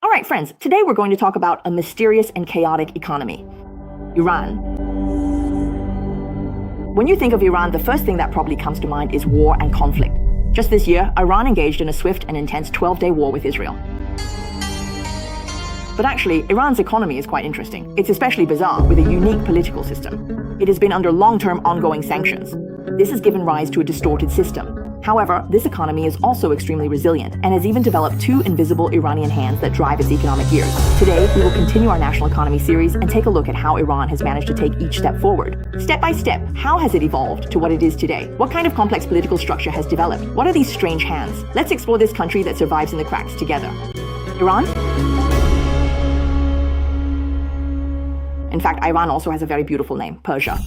All right, friends, today we're going to talk about a mysterious and chaotic economy, Iran. When you think of Iran, the first thing that probably comes to mind is war and conflict. Just this year, Iran engaged in a swift and intense 12-day war with Israel. But actually, Iran's economy is quite interesting. It's especially bizarre, with a unique political system. It has been under long-term ongoing sanctions. This has given rise to a distorted system. However, this economy is also extremely resilient and has even developed two invisible Iranian hands that drive its economic gears. Today, we will continue our national economy series and take a look at how Iran has managed to take each step forward. Step by step, how has it evolved to what it is today? What kind of complex political structure has developed? What are these strange hands? Let's explore this country that survives in the cracks together. Iran? In fact, Iran also has a very beautiful name, Persia.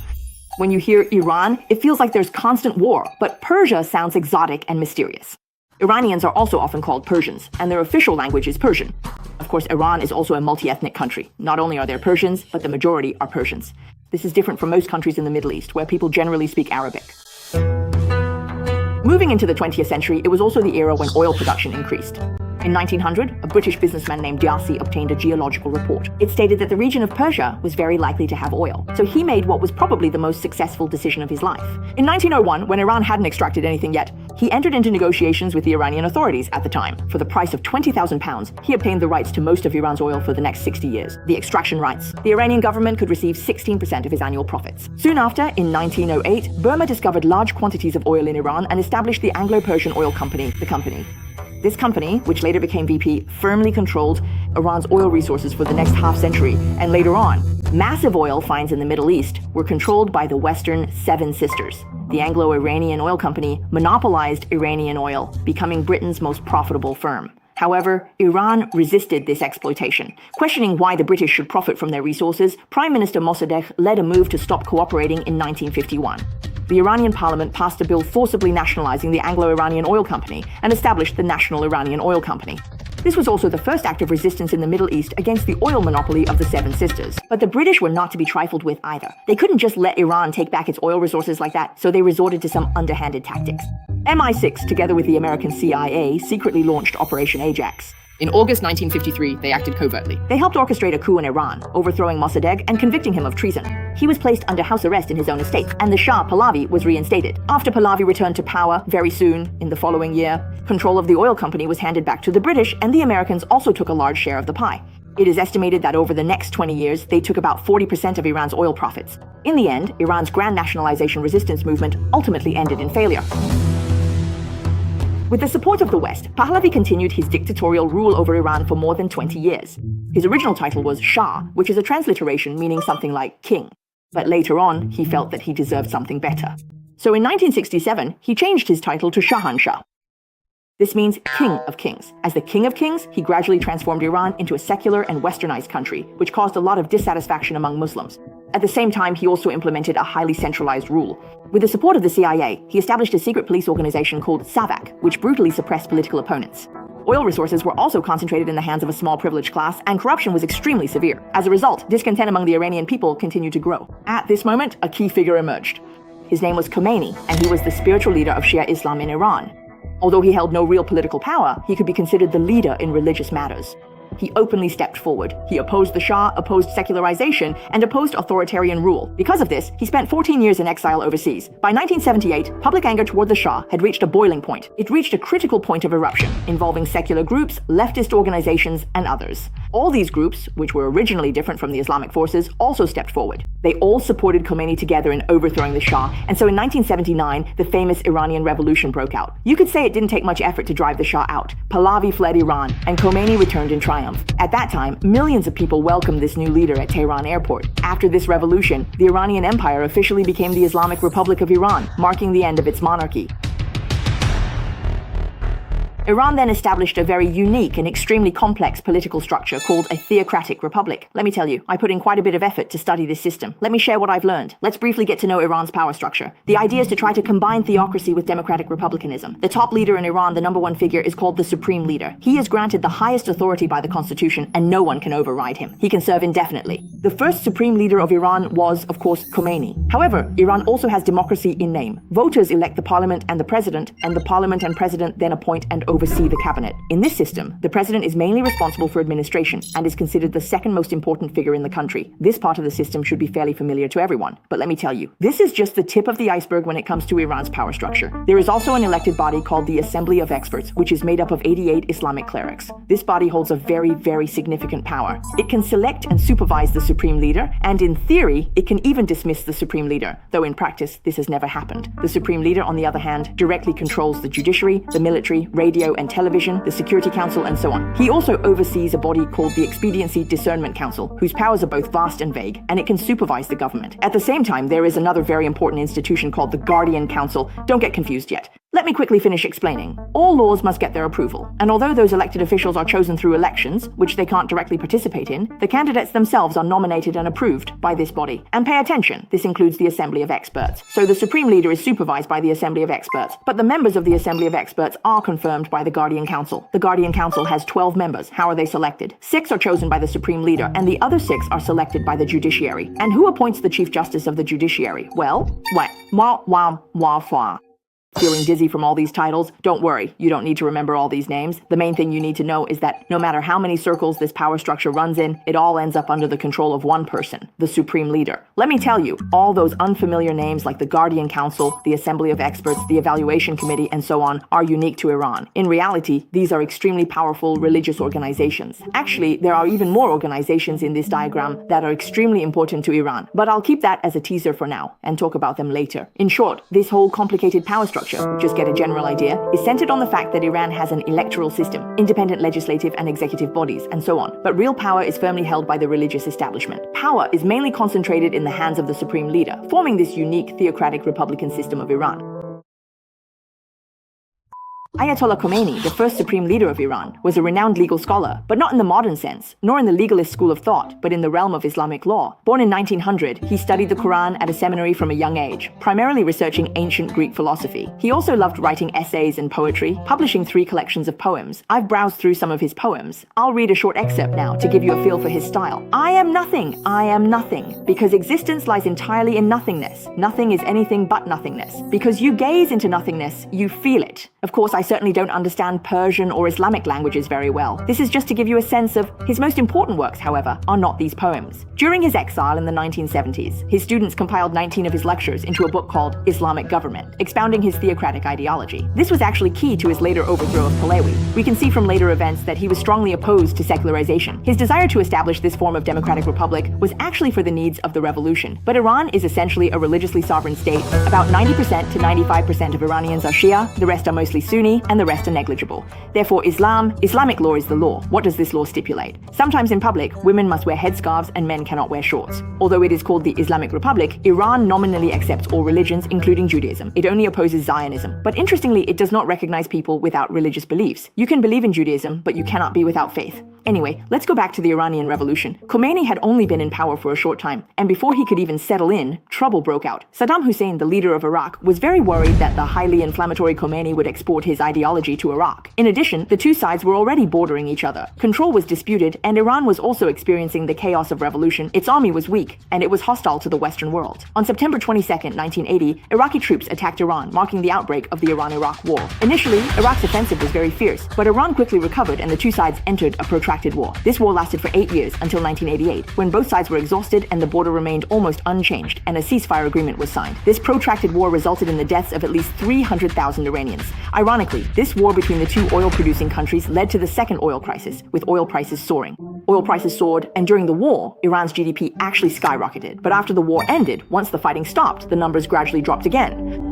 When you hear Iran, it feels like there's constant war, but Persia sounds exotic and mysterious. Iranians are also often called Persians, and their official language is Persian. Of course, Iran is also a multi-ethnic country. Not only are there Persians, but the majority are Persians. This is different from most countries in the Middle East, where people generally speak Arabic. Moving into the 20th century, it was also the era when oil production increased. In 1900, a British businessman named Darcy obtained a geological report. It stated that the region of Persia was very likely to have oil, so he made what was probably the most successful decision of his life. In 1901, when Iran hadn't extracted anything yet, he entered into negotiations with the Iranian authorities at the time. For the price of £20,000, he obtained the rights to most of Iran's oil for the next 60 years, the extraction rights. The Iranian government could receive 16% of his annual profits. Soon after, in 1908, Burma discovered large quantities of oil in Iran and established the Anglo-Persian Oil Company, the company. This company, which later became BP, firmly controlled Iran's oil resources for the next half-century, and later on, massive oil finds in the Middle East were controlled by the Western Seven Sisters. The Anglo-Iranian Oil Company monopolized Iranian oil, becoming Britain's most profitable firm. However, Iran resisted this exploitation. Questioning why the British should profit from their resources, Prime Minister Mossadegh led a move to stop cooperating in 1951. The Iranian parliament passed a bill forcibly nationalizing the Anglo-Iranian Oil Company and established the National Iranian Oil Company. This was also the first act of resistance in the Middle East against the oil monopoly of the Seven Sisters. But the British were not to be trifled with either. They couldn't just let Iran take back its oil resources like that, so they resorted to some underhanded tactics. MI6, together with the American CIA, secretly launched Operation Ajax. In August 1953, they acted covertly. They helped orchestrate a coup in Iran, overthrowing Mossadegh and convicting him of treason. He was placed under house arrest in his own estate, and the Shah Pahlavi was reinstated. After Pahlavi returned to power very soon, in the following year, control of the oil company was handed back to the British, and the Americans also took a large share of the pie. It is estimated that over the next 20 years, they took about 40% of Iran's oil profits. In the end, Iran's grand nationalization resistance movement ultimately ended in failure. With the support of the West, Pahlavi continued his dictatorial rule over Iran for more than 20 years. His original title was Shah, which is a transliteration meaning something like king. But later on, he felt that he deserved something better. So in 1967, he changed his title to Shahanshah. This means King of Kings. As the King of Kings, he gradually transformed Iran into a secular and westernized country, which caused a lot of dissatisfaction among Muslims. At the same time, he also implemented a highly centralized rule. With the support of the CIA, he established a secret police organization called SAVAK, which brutally suppressed political opponents. Oil resources were also concentrated in the hands of a small privileged class, and corruption was extremely severe. As a result, discontent among the Iranian people continued to grow. At this moment, a key figure emerged. His name was Khomeini, and he was the spiritual leader of Shia Islam in Iran. Although he held no real political power, he could be considered the leader in religious matters. He openly stepped forward. He opposed the Shah, opposed secularization, and opposed authoritarian rule. Because of this, he spent 14 years in exile overseas. By 1978, public anger toward the Shah had reached a boiling point. It reached a critical point of eruption, involving secular groups, leftist organizations, and others. All these groups, which were originally different from the Islamic forces, also stepped forward. They all supported Khomeini together in overthrowing the Shah, and so in 1979, the famous Iranian Revolution broke out. You could say it didn't take much effort to drive the Shah out. Pahlavi fled Iran, and Khomeini returned in triumph. At that time, millions of people welcomed this new leader at Tehran airport. After this revolution, the Iranian Empire officially became the Islamic Republic of Iran, marking the end of its monarchy. Iran then established a very unique and extremely complex political structure called a theocratic republic. Let me tell you, I put in quite a bit of effort to study this system. Let me share what I've learned. Let's briefly get to know Iran's power structure. The idea is to try to combine theocracy with democratic republicanism. The top leader in Iran, the number one figure, is called the supreme leader. He is granted the highest authority by the constitution, and no one can override him. He can serve indefinitely. The first supreme leader of Iran was, of course, Khomeini. However, Iran also has democracy in name. Voters elect the parliament and the president and the president then appoint and oversee the cabinet. In this system, the president is mainly responsible for administration and is considered the second most important figure in the country. This part of the system should be fairly familiar to everyone. But let me tell you, this is just the tip of the iceberg when it comes to Iran's power structure. There is also an elected body called the Assembly of Experts, which is made up of 88 Islamic clerics. This body holds a very significant power. It can select and supervise the supreme leader, and in theory, it can even dismiss the supreme leader, though in practice, this has never happened. The supreme leader, on the other hand, directly controls the judiciary, the military, radio and television, the Security Council, and so on. He also oversees a body called the Expediency Discernment Council, whose powers are both vast and vague, and it can supervise the government. At the same time, there is another very important institution called the Guardian Council. Don't get confused yet. Let me quickly finish explaining. All laws must get their approval, and although those elected officials are chosen through elections, which they can't directly participate in, the candidates themselves are nominated and approved by this body. And pay attention, this includes the Assembly of Experts. So the Supreme Leader is supervised by the Assembly of Experts, but the members of the Assembly of Experts are confirmed by the Guardian Council. The Guardian Council has 12 members. How are they selected? 6 are chosen by the Supreme Leader, and the other 6 are selected by the judiciary. And who appoints the Chief Justice of the judiciary? Well, Feeling dizzy from all these titles? Don't worry, you don't need to remember all these names. The main thing you need to know is that no matter how many circles this power structure runs in, it all ends up under the control of one person, the Supreme Leader. Let me tell you, all those unfamiliar names like the Guardian Council, the Assembly of Experts, the Evaluation Committee, and so on are unique to Iran. In reality, these are extremely powerful religious organizations. Actually, there are even more organizations in this diagram that are extremely important to Iran, but I'll keep that as a teaser for now and talk about them later. In short, this whole complicated power structure, just get a general idea, is centered on the fact that Iran has an electoral system, independent legislative and executive bodies, and so on. But real power is firmly held by the religious establishment. Power is mainly concentrated in the hands of the supreme leader, forming this unique theocratic republican system of Iran. Ayatollah Khomeini, the first supreme leader of Iran, was a renowned legal scholar, but not in the modern sense, nor in the legalist school of thought, but in the realm of Islamic law. Born in 1900, he studied the Quran at a seminary from a young age, primarily researching ancient Greek philosophy. He also loved writing essays and poetry, publishing 3 collections of poems. I've browsed through some of his poems. I'll read a short excerpt now to give you a feel for his style. I am nothing, because existence lies entirely in nothingness. Nothing is anything but nothingness. Because you gaze into nothingness, you feel it. Of course, I certainly don't understand Persian or Islamic languages very well. This is just to give you a sense of his most important works, however, are not these poems. During his exile in the 1970s, his students compiled 19 of his lectures into a book called Islamic Government, expounding his theocratic ideology. This was actually key to his later overthrow of Pahlavi. We can see from later events that he was strongly opposed to secularization. His desire to establish this form of democratic republic was actually for the needs of the revolution. But Iran is essentially a religiously sovereign state. About 90% to 95% of Iranians are Shia, the rest are mostly Sunni, and the rest are negligible. Therefore, Islamic law is the law. What does this law stipulate? Sometimes in public, women must wear headscarves and men cannot wear shorts. Although it is called the Islamic Republic, Iran nominally accepts all religions, including Judaism. It only opposes Zionism. But interestingly, it does not recognize people without religious beliefs. You can believe in Judaism, but you cannot be without faith. Anyway, let's go back to the Iranian Revolution. Khomeini had only been in power for a short time, and before he could even settle in, trouble broke out. Saddam Hussein, the leader of Iraq, was very worried that the highly inflammatory Khomeini would export his ideology to Iraq. In addition, the two sides were already bordering each other. Control was disputed, and Iran was also experiencing the chaos of revolution. Its army was weak, and it was hostile to the Western world. On September 22, 1980, Iraqi troops attacked Iran, marking the outbreak of the Iran-Iraq War. Initially, Iraq's offensive was very fierce, but Iran quickly recovered and the two sides entered a protracted war. This war lasted for 8 years until 1988, when both sides were exhausted and the border remained almost unchanged, and a ceasefire agreement was signed. This protracted war resulted in the deaths of at least 300,000 Iranians. Ironically, this war between the two oil-producing countries led to the second oil crisis, with oil prices soaring. Oil prices soared, and during the war, Iran's GDP actually skyrocketed. But after the war ended, once the fighting stopped, the numbers gradually dropped again.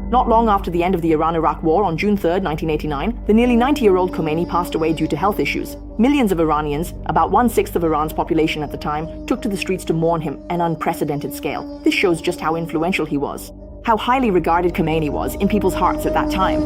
Not long after the end of the Iran-Iraq War on June 3, 1989, the nearly 90-year-old Khomeini passed away due to health issues. Millions of Iranians, about 1/6 of Iran's population at the time, took to the streets to mourn him on an unprecedented scale. This shows just how influential he was, how highly regarded Khomeini was in people's hearts at that time.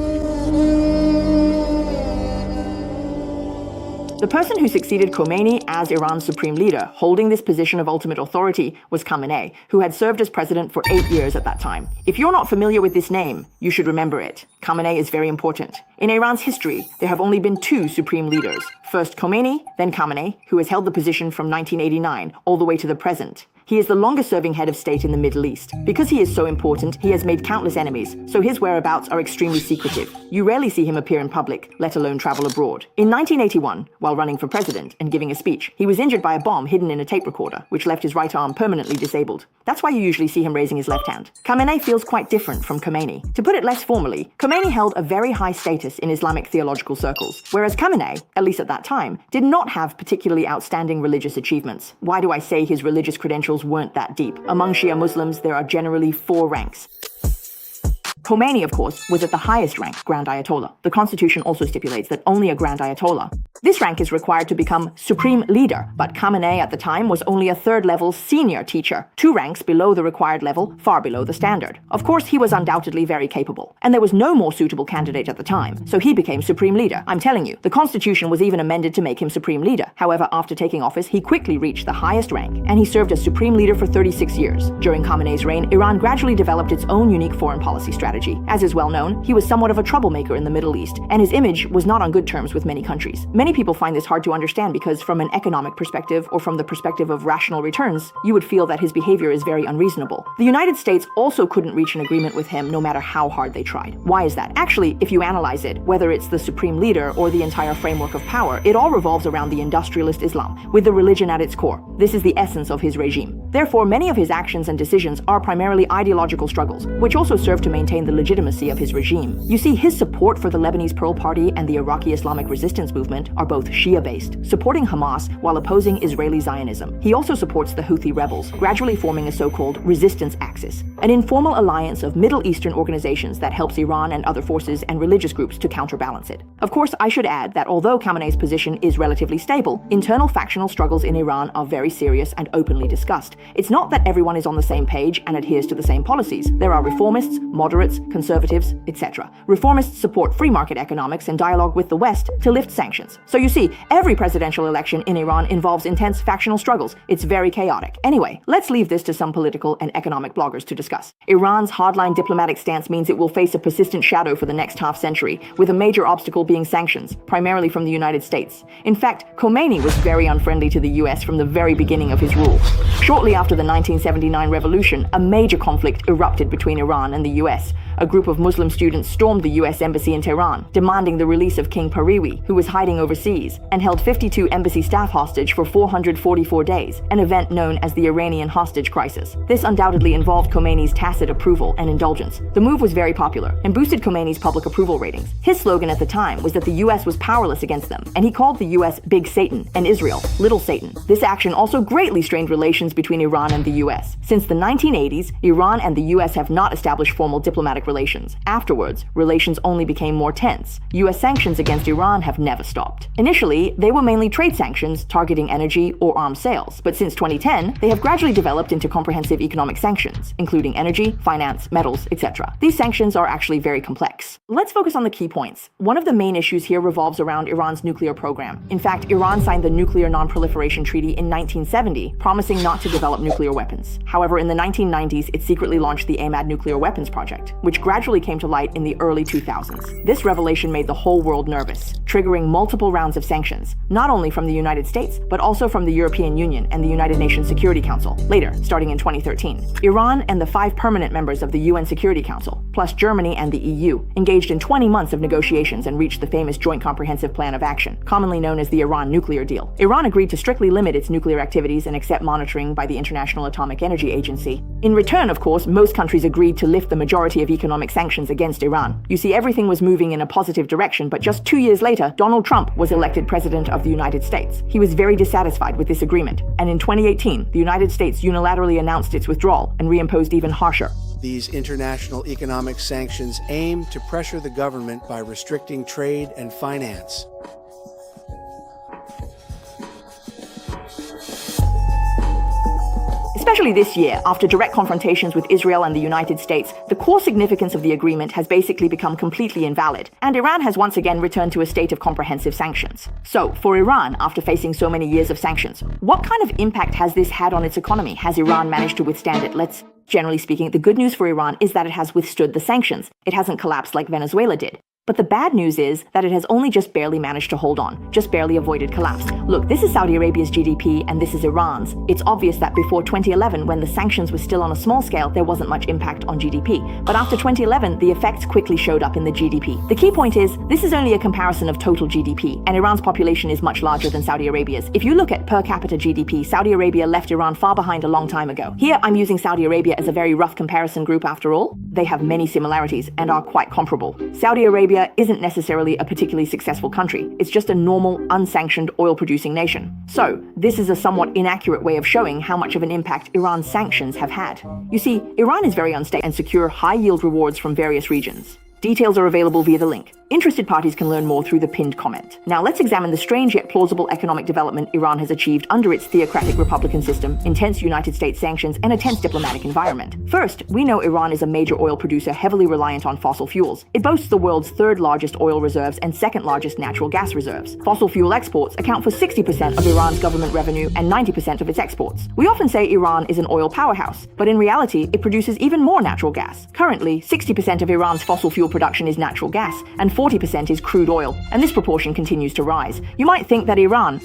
The person who succeeded Khomeini as Iran's supreme leader, holding this position of ultimate authority, was Khamenei, who had served as president for 8 years at that time. If you're not familiar with this name, you should remember it. Khamenei is very important. In Iran's history, there have only been 2 supreme leaders. First Khomeini, then Khamenei, who has held the position from 1989 all the way to the present. He is the longest-serving head of state in the Middle East. Because he is so important, he has made countless enemies, so his whereabouts are extremely secretive. You rarely see him appear in public, let alone travel abroad. In 1981, while running for president and giving a speech, he was injured by a bomb hidden in a tape recorder, which left his right arm permanently disabled. That's why you usually see him raising his left hand. Khamenei feels quite different from Khomeini. To put it less formally, Khomeini held a very high status in Islamic theological circles, whereas Khamenei, at least at that time, did not have particularly outstanding religious achievements. Why do I say his religious credentials weren't that deep? Among Shia Muslims, there are generally 4 ranks. Khomeini, of course, was at the highest rank, Grand Ayatollah. The constitution also stipulates that only a Grand Ayatollah. This rank is required to become supreme leader, but Khamenei at the time was only a 3rd-level senior teacher, 2 ranks below the required level, far below the standard. Of course, he was undoubtedly very capable, and there was no more suitable candidate at the time, so he became supreme leader. I'm telling you, the constitution was even amended to make him supreme leader. However, after taking office, he quickly reached the highest rank, and he served as supreme leader for 36 years. During Khamenei's reign, Iran gradually developed its own unique foreign policy strategy. As is well known, he was somewhat of a troublemaker in the Middle East, and his image was not on good terms with many countries. Many people find this hard to understand because from an economic perspective or from the perspective of rational returns, you would feel that his behavior is very unreasonable. The United States also couldn't reach an agreement with him no matter how hard they tried. Why is that? Actually, if you analyze it, whether it's the supreme leader or the entire framework of power, it all revolves around the industrialist Islam, with the religion at its core. This is the essence of his regime. Therefore, many of his actions and decisions are primarily ideological struggles, which also serve to maintain the legitimacy of his regime. You see, his support for the Lebanese Pearl Party and the Iraqi Islamic resistance movement are both Shia-based, supporting Hamas while opposing Israeli Zionism. He also supports the Houthi rebels, gradually forming a so-called resistance axis, an informal alliance of Middle Eastern organizations that helps Iran and other forces and religious groups to counterbalance it. Of course, I should add that although Khamenei's position is relatively stable, internal factional struggles in Iran are very serious and openly discussed. It's not that everyone is on the same page and adheres to the same policies. There are reformists, moderates, conservatives, etc. Reformists support free market economics and dialogue with the West to lift sanctions. So you see, every presidential election in Iran involves intense factional struggles. It's very chaotic. Anyway, let's leave this to some political and economic bloggers to discuss. Iran's hardline diplomatic stance means it will face a persistent shadow for the next half-century, with a major obstacle being sanctions, primarily from the United States. In fact, Khomeini was very unfriendly to the US from the very beginning of his rule. Shortly after the 1979 revolution, a major conflict erupted between Iran and the US. A group of Muslim students stormed the US embassy in Tehran, demanding the release of King Pahlavi, who was hiding overseas, and held 52 embassy staff hostage for 444 days, an event known as the Iranian hostage crisis. This undoubtedly involved Khomeini's tacit approval and indulgence. The move was very popular and boosted Khomeini's public approval ratings. His slogan at the time was that the US was powerless against them, and he called the US Big Satan and Israel Little Satan. This action also greatly strained relations between Iran and the US. Since the 1980s, Iran and the US have not established formal diplomatic relations. Afterwards, relations only became more tense. US sanctions against Iran have never stopped. Initially, they were mainly trade sanctions targeting energy or arms sales, but since 2010, they have gradually developed into comprehensive economic sanctions, including energy, finance, metals, etc. These sanctions are actually very complex. Let's focus on the key points. One of the main issues here revolves around Iran's nuclear program. In fact, Iran signed the Nuclear Non-Proliferation Treaty in 1970, promising not to develop nuclear weapons. However, in the 1990s, it secretly launched the Ahmad nuclear weapons project, which gradually came to light in the early 2000s. This revelation made the whole world nervous, triggering multiple rounds of sanctions, not only from the United States, but also from the European Union and the United Nations Security Council, later, starting in 2013. Iran and the 5 permanent members of the UN Security Council, plus Germany and the EU, engaged in 20 months of negotiations and reached the famous Joint Comprehensive Plan of Action, commonly known as the Iran nuclear deal. Iran agreed to strictly limit its nuclear activities and accept monitoring by the International Atomic Energy Agency. In return, of course, most countries agreed to lift the majority of economic sanctions against Iran. You see, everything was moving in a positive direction, but just 2 years later, Donald Trump was elected president of the United States. He was very dissatisfied with this agreement, and in 2018, the United States unilaterally announced its withdrawal and reimposed even harsher. These international economic sanctions aim to pressure the government by restricting trade and finance. Especially this year, after direct confrontations with Israel and the United States, the core significance of the agreement has basically become completely invalid, and Iran has once again returned to a state of comprehensive sanctions. So, for Iran, after facing so many years of sanctions, what kind of impact has this had on its economy? Has Iran managed to withstand it? Generally speaking, the good news for Iran is that it has withstood the sanctions. It hasn't collapsed like Venezuela did. But the bad news is that it has only just barely managed to hold on, just barely avoided collapse. Look, this is Saudi Arabia's GDP and this is Iran's. It's obvious that before 2011, when the sanctions were still on a small scale, there wasn't much impact on GDP. But after 2011, the effects quickly showed up in the GDP. The key point is, this is only a comparison of total GDP, and Iran's population is much larger than Saudi Arabia's. If you look at per capita GDP, Saudi Arabia left Iran far behind a long time ago. Here, I'm using Saudi Arabia as a very rough comparison group after all. They have many similarities and are quite comparable. Saudi Arabia isn't necessarily a particularly successful country. It's just a normal, unsanctioned oil-producing nation. So, this is a somewhat inaccurate way of showing how much of an impact Iran's sanctions have had. You see, Iran is very unstable and secure high-yield rewards from various regions. Details are available via the link. Interested parties can learn more through the pinned comment. Now let's examine the strange yet plausible economic development Iran has achieved under its theocratic republican system, intense United States sanctions, and a tense diplomatic environment. First, we know Iran is a major oil producer heavily reliant on fossil fuels. It boasts the world's third largest oil reserves and second largest natural gas reserves. Fossil fuel exports account for 60% of Iran's government revenue and 90% of its exports. We often say Iran is an oil powerhouse, but in reality, it produces even more natural gas. Currently, 60% of Iran's fossil fuel production is natural gas, and 40% is crude oil, and this proportion continues to rise. You might think that Iran,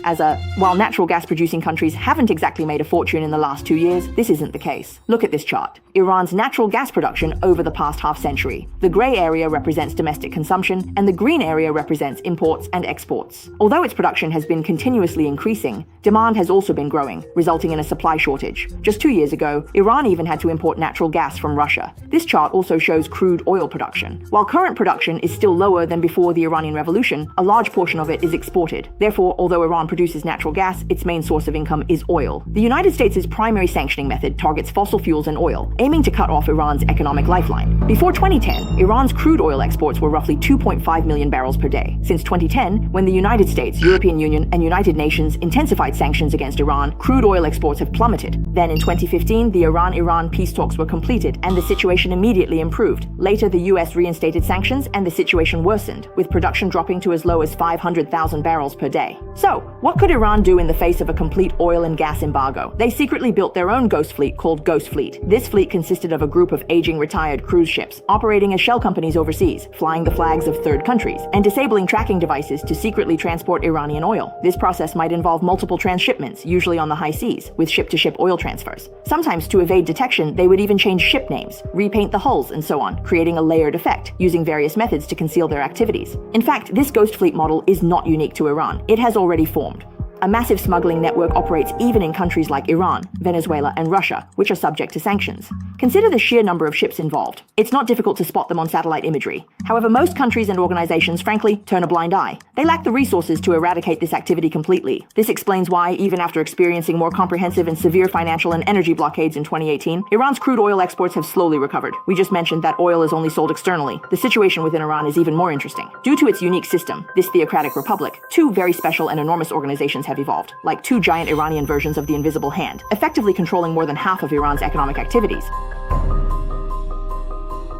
while natural gas producing countries haven't exactly made a fortune in the last 2 years, this isn't the case. Look at this chart. Iran's natural gas production over the past half century. The gray area represents domestic consumption, and the green area represents imports and exports. Although its production has been continuously increasing, demand has also been growing, resulting in a supply shortage. Just 2 years ago, Iran even had to import natural gas from Russia. This chart also shows crude oil production. While current production is still lower than before the Iranian Revolution, a large portion of it is exported. Therefore, although Iran produces natural gas, its main source of income is oil. The United States' primary sanctioning method targets fossil fuels and oil, aiming to cut off Iran's economic lifeline. Before 2010, Iran's crude oil exports were roughly 2.5 million barrels per day. Since 2010, when the United States, European Union, and United Nations intensified sanctions against Iran, crude oil exports have plummeted. Then in 2015, the Iran-Iran peace talks were completed, and the situation immediately improved. Later, the US reinstated sanctions, and the situation worsened, with production dropping to as low as 500,000 barrels per day. So, what could Iran do in the face of a complete oil and gas embargo? They secretly built their own ghost fleet called Ghost Fleet. This fleet consisted of a group of aging retired cruise ships, operating as shell companies overseas, flying the flags of third countries, and disabling tracking devices to secretly transport Iranian oil. This process might involve multiple transshipments, usually on the high seas, with ship-to-ship oil transfers. Sometimes, to evade detection, they would even change ship names, repaint the hulls, and so on, creating a layered effect, using various methods to conceal their activities. In fact, this ghost fleet model is not unique to Iran. It has already formed. A massive smuggling network operates even in countries like Iran, Venezuela, and Russia, which are subject to sanctions. Consider the sheer number of ships involved. It's not difficult to spot them on satellite imagery. However, most countries and organizations, frankly, turn a blind eye. They lack the resources to eradicate this activity completely. This explains why, even after experiencing more comprehensive and severe financial and energy blockades in 2018, Iran's crude oil exports have slowly recovered. We just mentioned that oil is only sold externally. The situation within Iran is even more interesting. Due to its unique system, this theocratic republic, two very special and enormous organizations have evolved, like two giant Iranian versions of the invisible hand, effectively controlling more than half of Iran's economic activities.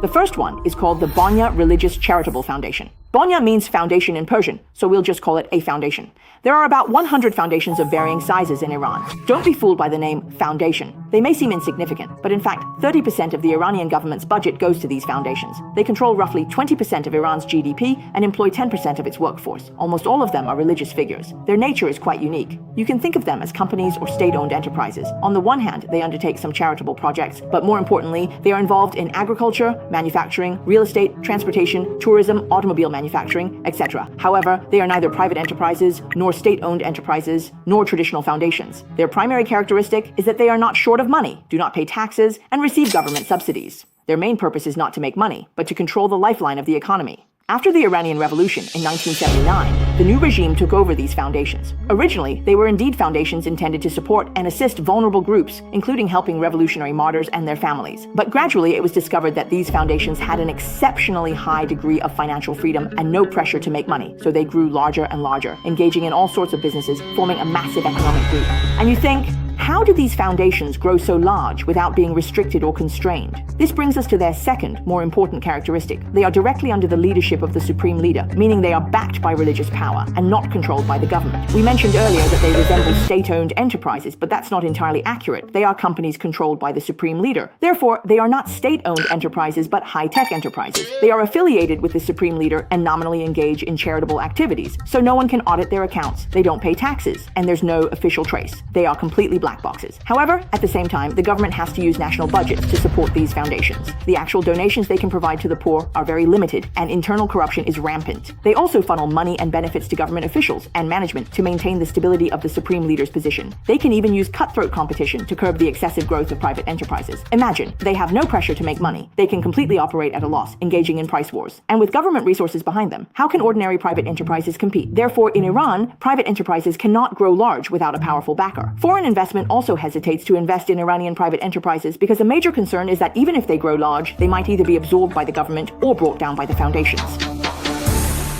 The first one is called the Bonya Religious Charitable Foundation. Bonya means foundation in Persian, so we'll just call it a foundation. There are about 100 foundations of varying sizes in Iran. Don't be fooled by the name foundation. They may seem insignificant, but in fact, 30% of the Iranian government's budget goes to these foundations. They control roughly 20% of Iran's GDP and employ 10% of its workforce. Almost all of them are religious figures. Their nature is quite unique. You can think of them as companies or state-owned enterprises. On the one hand, they undertake some charitable projects, but more importantly, they are involved in agriculture, manufacturing, real estate, transportation, tourism, automobile manufacturing, etc. However, they are neither private enterprises, nor state-owned enterprises, nor traditional foundations. Their primary characteristic is that they are not short of money, do not pay taxes, and receive government subsidies. Their main purpose is not to make money, but to control the lifeline of the economy. After the Iranian Revolution in 1979, the new regime took over these foundations. Originally, they were indeed foundations intended to support and assist vulnerable groups, including helping revolutionary martyrs and their families. But gradually, it was discovered that these foundations had an exceptionally high degree of financial freedom and no pressure to make money, so they grew larger and larger, engaging in all sorts of businesses, forming a massive economic group. And you think, how do these foundations grow so large without being restricted or constrained? This brings us to their second, more important characteristic. They are directly under the leadership of the supreme leader, meaning they are backed by religious power and not controlled by the government. We mentioned earlier that they resemble state-owned enterprises, but that's not entirely accurate. They are companies controlled by the supreme leader. Therefore, they are not state-owned enterprises, but high-tech enterprises. They are affiliated with the supreme leader and nominally engage in charitable activities, so no one can audit their accounts. They don't pay taxes, and there's no official trace. They are completely black boxes. However, at the same time, the government has to use national budgets to support these foundations. The actual donations they can provide to the poor are very limited, and internal corruption is rampant. They also funnel money and benefits to government officials and management to maintain the stability of the supreme leader's position. They can even use cutthroat competition to curb the excessive growth of private enterprises. Imagine, they have no pressure to make money. They can completely operate at a loss, engaging in price wars. And with government resources behind them, how can ordinary private enterprises compete? Therefore, in Iran, private enterprises cannot grow large without a powerful backer. Foreign investment also hesitates to invest in Iranian private enterprises because a major concern is that even if they grow large, they might either be absorbed by the government or brought down by the foundations.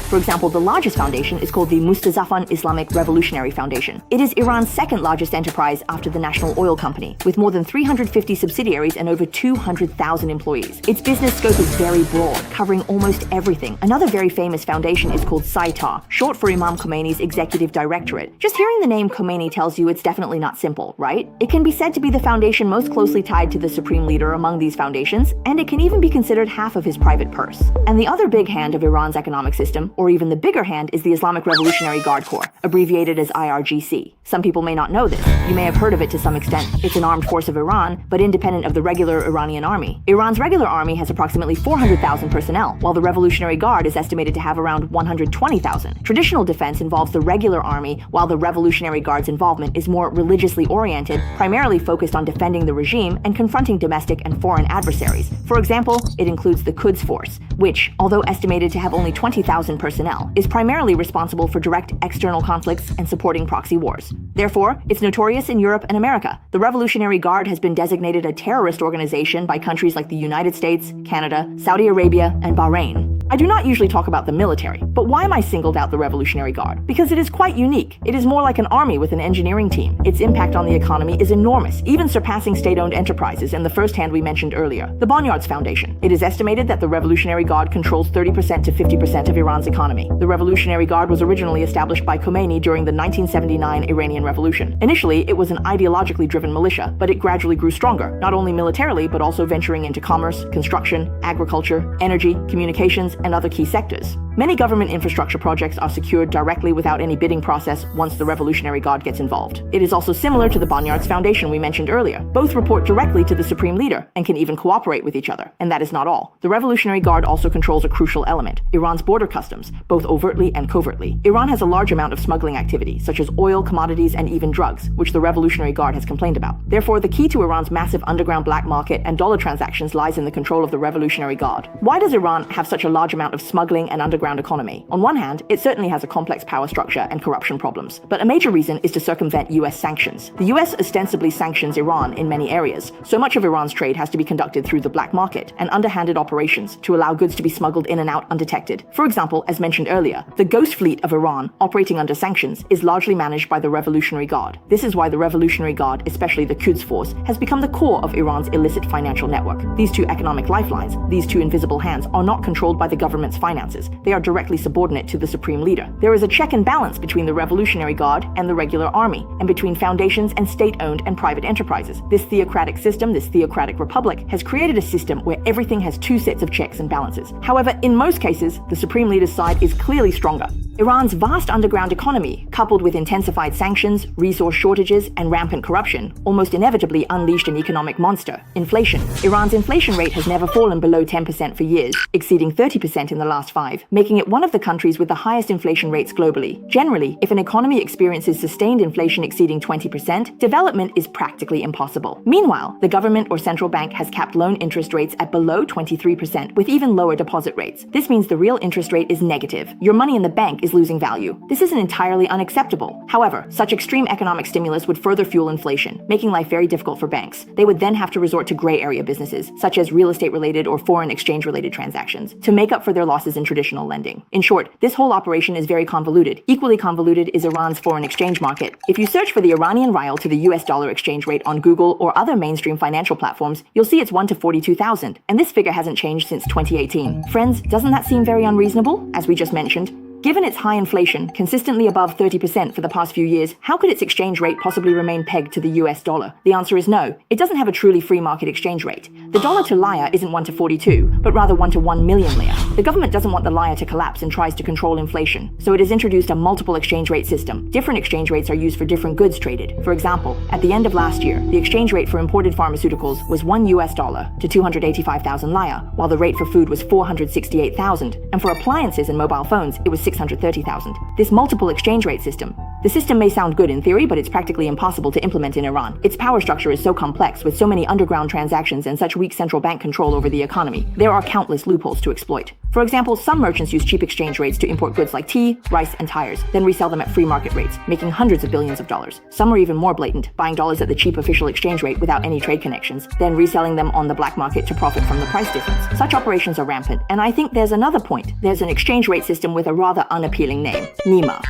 For example, the largest foundation is called the Mustazafan Islamic Revolutionary Foundation. It is Iran's second largest enterprise after the National Oil Company, with more than 350 subsidiaries and over 200,000 employees. Its business scope is very broad, covering almost everything. Another very famous foundation is called Saitar, short for Imam Khomeini's Executive Directorate. Just hearing the name Khomeini tells you it's definitely not simple, right? It can be said to be the foundation most closely tied to the supreme leader among these foundations, and it can even be considered half of his private purse. And the other big hand of Iran's economic system, or even the bigger hand, is the Islamic Revolutionary Guard Corps, abbreviated as IRGC. Some people may not know this. You may have heard of it to some extent. It's an armed force of Iran, but independent of the regular Iranian army. Iran's regular army has approximately 400,000 personnel, while the Revolutionary Guard is estimated to have around 120,000. Traditional defense involves the regular army, while the Revolutionary Guard's involvement is more religiously oriented, primarily focused on defending the regime and confronting domestic and foreign adversaries. For example, it includes the Quds Force, which, although estimated to have only 20,000 personnel, is primarily responsible for direct external conflicts and supporting proxy wars. Therefore, it's notorious in Europe and America. The Revolutionary Guard has been designated a terrorist organization by countries like the United States, Canada, Saudi Arabia, and Bahrain. I do not usually talk about the military, but why am I singled out the Revolutionary Guard? Because it is quite unique. It is more like an army with an engineering team. Its impact on the economy is enormous, even surpassing state-owned enterprises in the first hand we mentioned earlier, the Bonyaards Foundation. It is estimated that the Revolutionary Guard controls 30% to 50% of Iran's economy. The Revolutionary Guard was originally established by Khomeini during the 1979 Iranian Revolution. Initially, it was an ideologically driven militia, but it gradually grew stronger, not only militarily, but also venturing into commerce, construction, agriculture, energy, communications, and other key sectors. Many government infrastructure projects are secured directly without any bidding process once the Revolutionary Guard gets involved. It is also similar to the Bonyaards Foundation we mentioned earlier. Both report directly to the supreme leader and can even cooperate with each other. And that is not all. The Revolutionary Guard also controls a crucial element, Iran's border customs, both overtly and covertly. Iran has a large amount of smuggling activity, such as oil, commodities, and even drugs, which the Revolutionary Guard has complained about. Therefore, the key to Iran's massive underground black market and dollar transactions lies in the control of the Revolutionary Guard. Why does Iran have such a large amount of smuggling and underground economy? On one hand, it certainly has a complex power structure and corruption problems, but a major reason is to circumvent US sanctions. The US ostensibly sanctions Iran in many areas, so much of Iran's trade has to be conducted through the black market and underhanded operations to allow goods to be smuggled in and out undetected. For example, as mentioned earlier, the Ghost Fleet of Iran, operating under sanctions, is largely managed by the Revolutionary Guard. This is why the Revolutionary Guard, especially the Quds Force, has become the core of Iran's illicit financial network. These two economic lifelines, these two invisible hands, are not controlled by the government's finances. They are directly subordinate to the supreme leader. There is a check and balance between the Revolutionary Guard and the regular army, and between foundations and state-owned and private enterprises. This theocratic system, this theocratic republic, has created a system where everything has two sets of checks and balances. However, in most cases, the supreme leader's side is clearly stronger. Iran's vast underground economy, coupled with intensified sanctions, resource shortages, and rampant corruption, almost inevitably unleashed an economic monster, inflation. Iran's inflation rate has never fallen below 10% for years, exceeding 30% in the last 5, making it one of the countries with the highest inflation rates globally. Generally, if an economy experiences sustained inflation exceeding 20%, development is practically impossible. Meanwhile, the government or central bank has capped loan interest rates at below 23%, with even lower deposit rates. This means the real interest rate is negative. Your money in the bank is losing value. This isn't entirely unacceptable. However, such extreme economic stimulus would further fuel inflation, making life very difficult for banks. They would then have to resort to gray area businesses, such as real estate-related or foreign exchange-related transactions, to make up for their losses in traditional lending. In short, this whole operation is very convoluted. Equally convoluted is Iran's foreign exchange market. If you search for the Iranian rial to the US dollar exchange rate on Google or other mainstream financial platforms, you'll see it's 1 to 42,000, and this figure hasn't changed since 2018. Friends, doesn't that seem very unreasonable? As we just mentioned, given its high inflation, consistently above 30% for the past few years, how could its exchange rate possibly remain pegged to the US dollar? The answer is no. It doesn't have a truly free market exchange rate. The dollar to lira isn't 1 to 42, but rather 1 to 1 million lira. The government doesn't want the lira to collapse and tries to control inflation, so it has introduced a multiple exchange rate system. Different exchange rates are used for different goods traded. For example, at the end of last year, the exchange rate for imported pharmaceuticals was $1 to 285,000 lira, while the rate for food was 468,000, and for appliances and mobile phones, it was 630,000. This multiple exchange rate system. The system may sound good in theory, but it's practically impossible to implement in Iran. Its power structure is so complex, with so many underground transactions and such weak central bank control over the economy. There are countless loopholes to exploit. For example, some merchants use cheap exchange rates to import goods like tea, rice, and tires, then resell them at free market rates, making hundreds of billions of dollars. Some are even more blatant, buying dollars at the cheap official exchange rate without any trade connections, then reselling them on the black market to profit from the price difference. Such operations are rampant, and I think there's another point. There's an exchange rate system with a rather unappealing name, NEMA.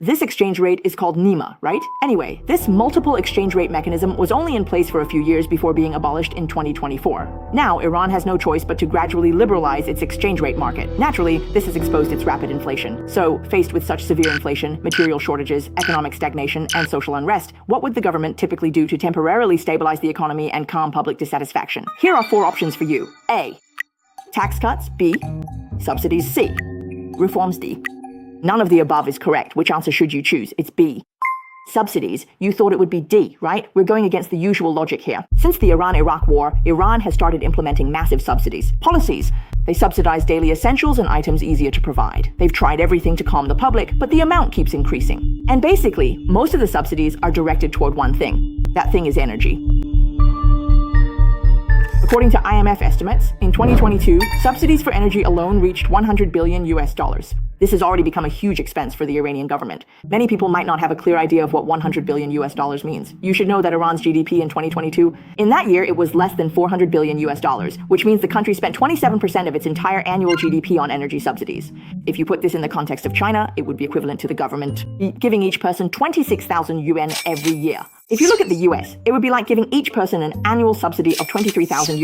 This exchange rate is called NEMA, right? Anyway, this multiple exchange rate mechanism was only in place for a few years before being abolished in 2024. Now, Iran has no choice but to gradually liberalize its exchange rate market. Naturally, this has exposed its rapid inflation. So, faced with such severe inflation, material shortages, economic stagnation, and social unrest, what would the government typically do to temporarily stabilize the economy and calm public dissatisfaction? Here are 4 options for you. A. Tax cuts. B. Subsidies. C. Reforms. D. None of the above is correct. Which answer should you choose? It's B. Subsidies. You thought it would be D, right? We're going against the usual logic here. Since the Iran-Iraq war, Iran has started implementing massive subsidies. Policies. They subsidize daily essentials and items easier to provide. They've tried everything to calm the public, but the amount keeps increasing. And basically, most of the subsidies are directed toward one thing. That thing is energy. According to IMF estimates, in 2022, subsidies for energy alone reached $100 billion. This has already become a huge expense for the Iranian government. Many people might not have a clear idea of what $100 billion means. You should know that Iran's GDP in 2022, in that year, it was less than $400 billion, which means the country spent 27% of its entire annual GDP on energy subsidies. If you put this in the context of China, it would be equivalent to the government giving each person 26,000 yuan every year. If you look at the US, it would be like giving each person an annual subsidy of $23,000.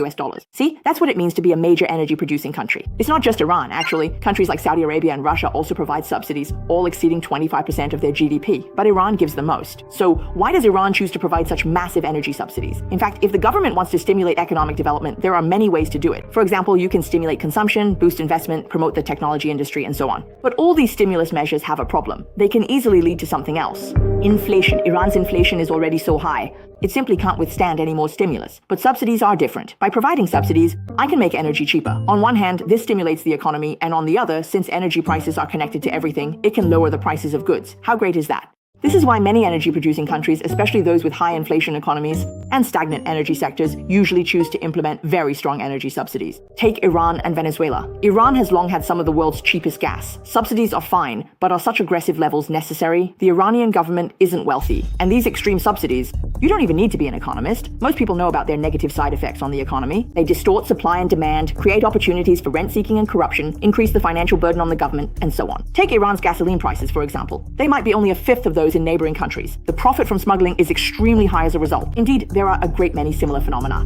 See, that's what it means to be a major energy producing country. It's not just Iran, actually. Countries like Saudi Arabia and Russia also provide subsidies, all exceeding 25% of their GDP. But Iran gives the most. So why does Iran choose to provide such massive energy subsidies? In fact, if the government wants to stimulate economic development, there are many ways to do it. For example, you can stimulate consumption, boost investment, promote the technology industry, and so on. But all these stimulus measures have a problem. They can easily lead to something else. Inflation. Iran's inflation is already so high. It simply can't withstand any more stimulus. But subsidies are different. By providing subsidies, I can make energy cheaper. On one hand, this stimulates the economy, and on the other, since energy prices are connected to everything, it can lower the prices of goods. How great is that? This is why many energy-producing countries, especially those with high inflation economies and stagnant energy sectors, usually choose to implement very strong energy subsidies. Take Iran and Venezuela. Iran has long had some of the world's cheapest gas. Subsidies are fine, but are such aggressive levels necessary? The Iranian government isn't wealthy, and these extreme subsidies, you don't even need to be an economist. Most people know about their negative side effects on the economy. They distort supply and demand, create opportunities for rent-seeking and corruption, increase the financial burden on the government, and so on. Take Iran's gasoline prices, for example. They might be only a fifth of those in neighboring countries. The profit from smuggling is extremely high as a result. Indeed, there are a great many similar phenomena.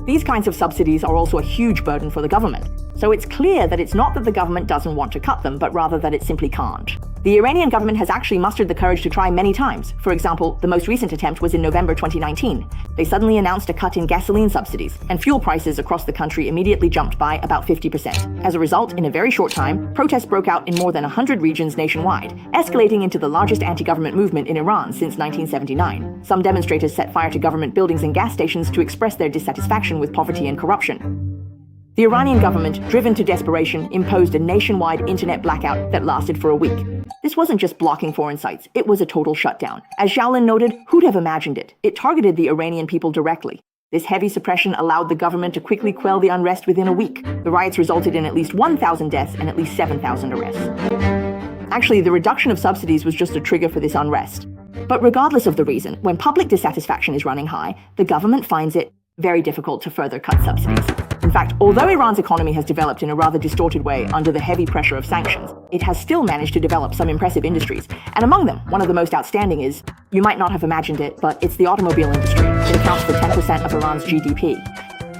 These kinds of subsidies are also a huge burden for the government. So it's clear that it's not that the government doesn't want to cut them, but rather that it simply can't. The Iranian government has actually mustered the courage to try many times. For example, the most recent attempt was in November 2019. They suddenly announced a cut in gasoline subsidies, and fuel prices across the country immediately jumped by about 50%. As a result, in a very short time, protests broke out in more than 100 regions nationwide, escalating into the largest anti-government movement in Iran since 1979. Some demonstrators set fire to government buildings and gas stations to express their dissatisfaction with poverty and corruption. The Iranian government, driven to desperation, imposed a nationwide internet blackout that lasted for a week. This wasn't just blocking foreign sites, it was a total shutdown. As Xiaolin noted, who'd have imagined it? It targeted the Iranian people directly. This heavy suppression allowed the government to quickly quell the unrest within a week. The riots resulted in at least 1,000 deaths and at least 7,000 arrests. Actually, the reduction of subsidies was just a trigger for this unrest. But regardless of the reason, when public dissatisfaction is running high, the government finds it very difficult to further cut subsidies. In fact, although Iran's economy has developed in a rather distorted way under the heavy pressure of sanctions, it has still managed to develop some impressive industries. And among them, one of the most outstanding is, you might not have imagined it, but it's the automobile industry. It accounts for 10% of Iran's GDP.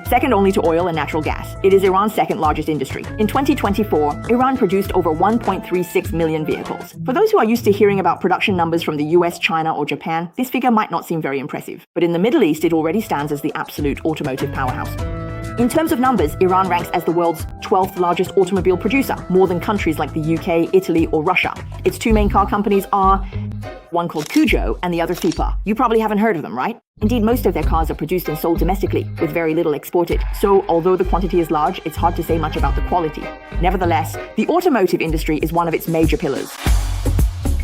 Second only to oil and natural gas, it is Iran's second largest industry. In 2024, Iran produced over 1.36 million vehicles. For those who are used to hearing about production numbers from the US, China, or Japan, this figure might not seem very impressive. But in the Middle East, it already stands as the absolute automotive powerhouse. In terms of numbers, Iran ranks as the world's 12th largest automobile producer, more than countries like the UK, Italy, or Russia. Its two main car companies are one called Cujo and the other Fipa. You probably haven't heard of them, right? Indeed, most of their cars are produced and sold domestically, with very little exported. So, although the quantity is large, it's hard to say much about the quality. Nevertheless, the automotive industry is one of its major pillars.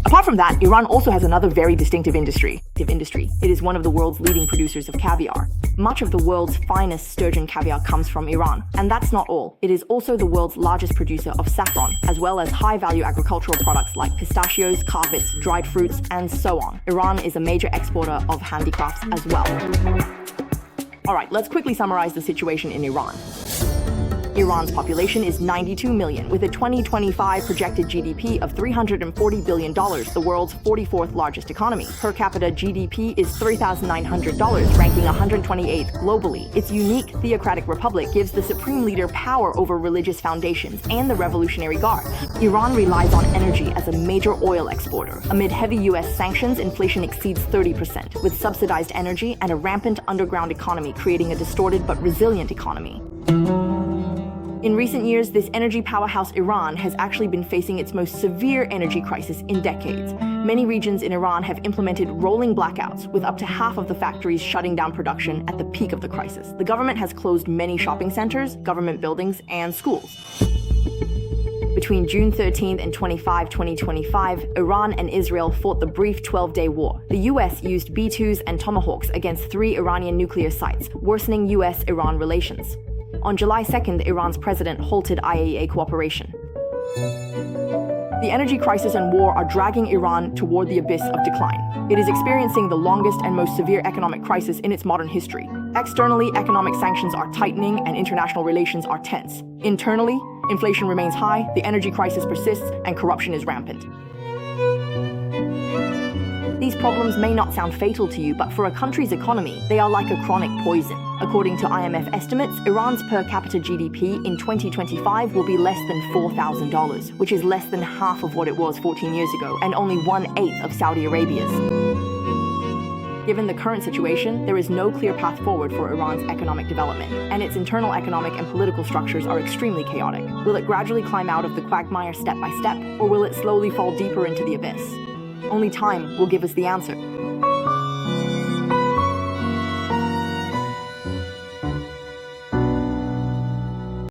Apart from that, Iran also has another very distinctive industry. It is one of the world's leading producers of caviar. Much of the world's finest sturgeon caviar comes from Iran. And that's not all. It is also the world's largest producer of saffron, as well as high-value agricultural products like pistachios, carpets, dried fruits, and so on. Iran is a major exporter of handicrafts as well. All right, let's quickly summarize the situation in Iran. Iran's population is 92 million, with a 2025 projected GDP of $340 billion, the world's 44th largest economy. Per capita GDP is $3,900, ranking 128th globally. Its unique theocratic republic gives the supreme leader power over religious foundations and the Revolutionary Guard. Iran relies on energy as a major oil exporter. Amid heavy US sanctions, inflation exceeds 30%, with subsidized energy and a rampant underground economy creating a distorted but resilient economy. In recent years, this energy powerhouse Iran has actually been facing its most severe energy crisis in decades. Many regions in Iran have implemented rolling blackouts, with up to half of the factories shutting down production at the peak of the crisis. The government has closed many shopping centers, government buildings, and schools. Between June 13 and 25, 2025, Iran and Israel fought the brief 12-day war. The US used B-2s and Tomahawks against 3 Iranian nuclear sites, worsening US-Iran relations. On July 2nd, Iran's president halted IAEA cooperation. The energy crisis and war are dragging Iran toward the abyss of decline. It is experiencing the longest and most severe economic crisis in its modern history. Externally, economic sanctions are tightening and international relations are tense. Internally, inflation remains high, the energy crisis persists, and corruption is rampant. These problems may not sound fatal to you, but for a country's economy, they are like a chronic poison. According to IMF estimates, Iran's per capita GDP in 2025 will be less than $4,000, which is less than half of what it was 14 years ago, and only 1/8 of Saudi Arabia's. Given the current situation, there is no clear path forward for Iran's economic development, and its internal economic and political structures are extremely chaotic. Will it gradually climb out of the quagmire step by step, or will it slowly fall deeper into the abyss? Only time will give us the answer.